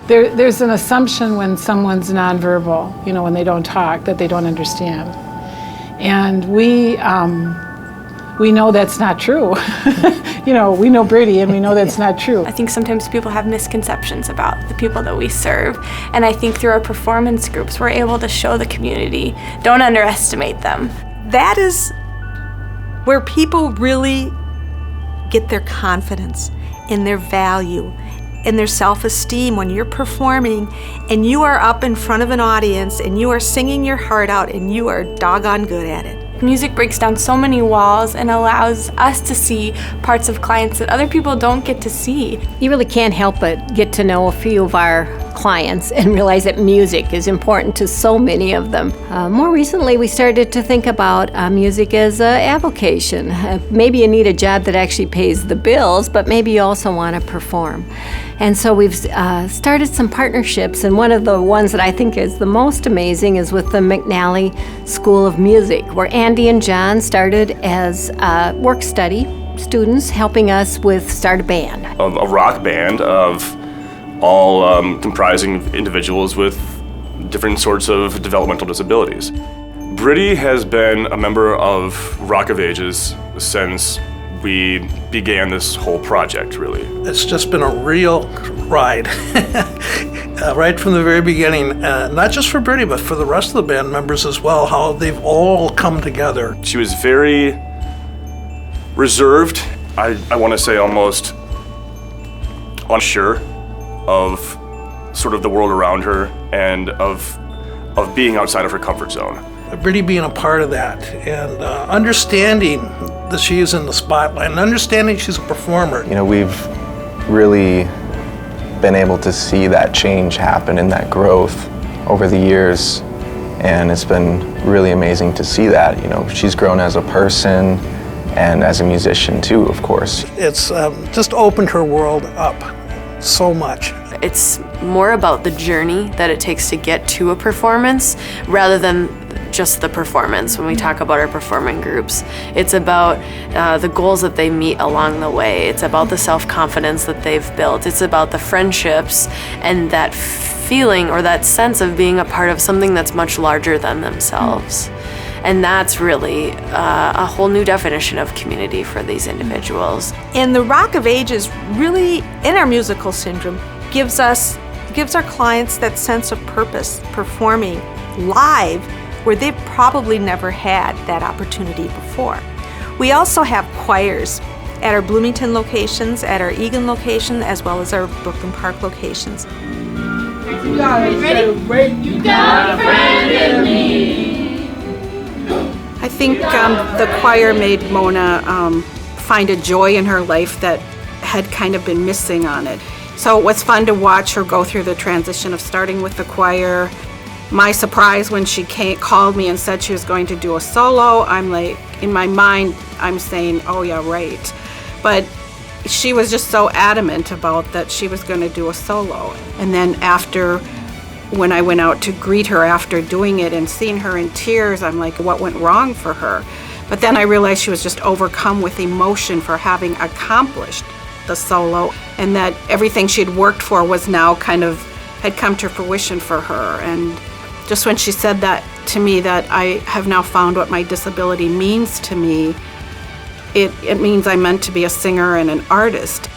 There's an assumption when someone's nonverbal, when they don't talk, that they don't understand. And we know that's not true. We know Brittany and we know that's not true. I think sometimes people have misconceptions about the people that we serve. And I think through our performance groups, we're able to show the community, don't underestimate them. That is where people really get their confidence in their value, in their self-esteem. When you're performing and you are up in front of an audience and you are singing your heart out and you are doggone good at it. Music breaks down so many walls and allows us to see parts of clients that other people don't get to see. You really can't help but get to know a few of our clients and realize that music is important to so many of them. More recently, we started to think about music as an avocation. Maybe you need a job that actually pays the bills, but maybe you also want to perform. And so we've started some partnerships, and one of the ones that I think is the most amazing is with the McNally School of Music, where Andy and John started as work study students, helping us with start a band. A rock band of all comprising individuals with different sorts of developmental disabilities. Brittany has been a member of Rock of Ages since we began this whole project, really. It's just been a real ride, right from the very beginning, not just for Brittany, but for the rest of the band members as well, how they've all come together. She was very reserved, I want to say almost unsure of sort of the world around her and of being outside of her comfort zone. Brittany being a part of that and understanding that she is in the spotlight and understanding she's a performer. We've really been able to see that change happen and that growth over the years, and it's been really amazing to see that. She's grown as a person and as a musician too, of course. It's just opened her world up so much. It's more about the journey that it takes to get to a performance rather than just the performance. When we talk about our performing groups, it's about the goals that they meet along the way. It's about the self-confidence that they've built. It's about the friendships and that feeling or that sense of being a part of something that's much larger than themselves. And that's really a whole new definition of community for these individuals. And the Rock of Ages really, in our musical syndrome, gives our clients that sense of purpose, performing live where they've probably never had that opportunity before. We also have choirs at our Bloomington locations, at our Eagan location, as well as our Brooklyn Park locations. You got a friend in me. I think the choir made Mona find a joy in her life that had kind of been missing on it. So it was fun to watch her go through the transition of starting with the choir. My surprise when she called me and said she was going to do a solo, I'm like, in my mind, I'm saying, oh yeah, right. But she was just so adamant about that she was going to do a solo. And then when I went out to greet her after doing it and seeing her in tears, I'm like, what went wrong for her? But then I realized she was just overcome with emotion for having accomplished the solo, and that everything she'd worked for was now had come to fruition for her. And just when she said that to me, that I have now found what my disability means to me, it means I'm meant to be a singer and an artist.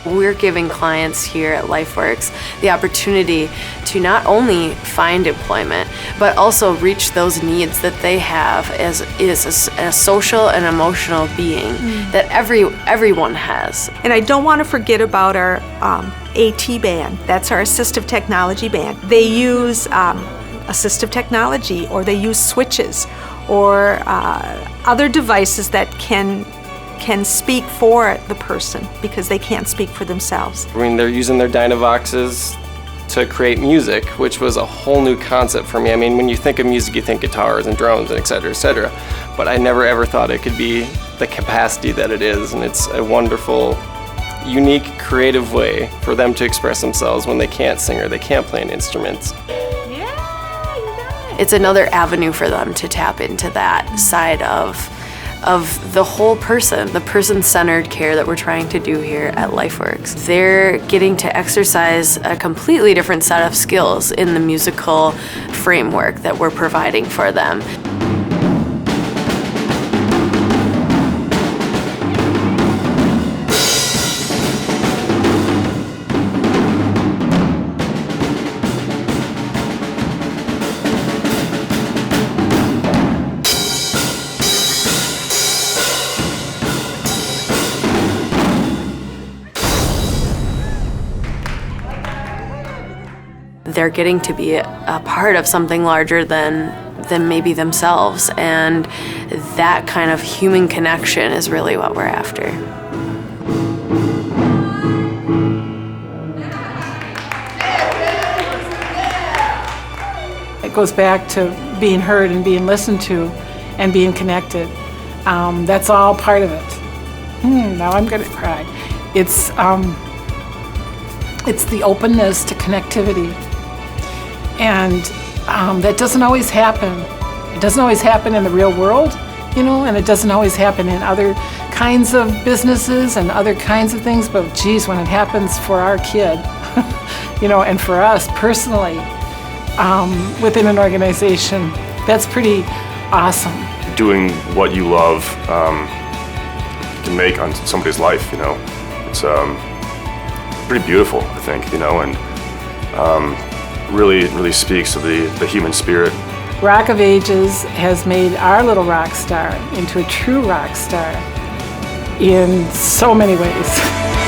We're giving clients here at Lifeworks the opportunity to not only find employment, but also reach those needs that they have as a social and emotional being that everyone has. And I don't want to forget about our AT band. That's our assistive technology band. They use assistive technology, or they use switches or other devices that can speak for the person because they can't speak for themselves. They're using their Dynavoxes to create music, which was a whole new concept for me. When you think of music, you think guitars and drums and et cetera, but I never ever thought it could be the capacity that it is, and it's a wonderful, unique, creative way for them to express themselves when they can't sing or they can't play an instrument. It's another avenue for them to tap into that side of of the whole person, the person-centered care that we're trying to do here at Lifeworks. They're getting to exercise a completely different set of skills in the musical framework that we're providing for them. They're getting to be a part of something larger than maybe themselves, and that kind of human connection is really what we're after. It goes back to being heard and being listened to and being connected. That's all part of it. Now I'm gonna cry. It's the openness to connectivity. And that doesn't always happen. It doesn't always happen in the real world, and it doesn't always happen in other kinds of businesses and other kinds of things, but geez, when it happens for our kid, and for us personally, within an organization, that's pretty awesome. Doing what you love can make on somebody's life, It's pretty beautiful, I think, and really speaks to the human spirit. Rock of Ages has made our little rock star into a true rock star in so many ways.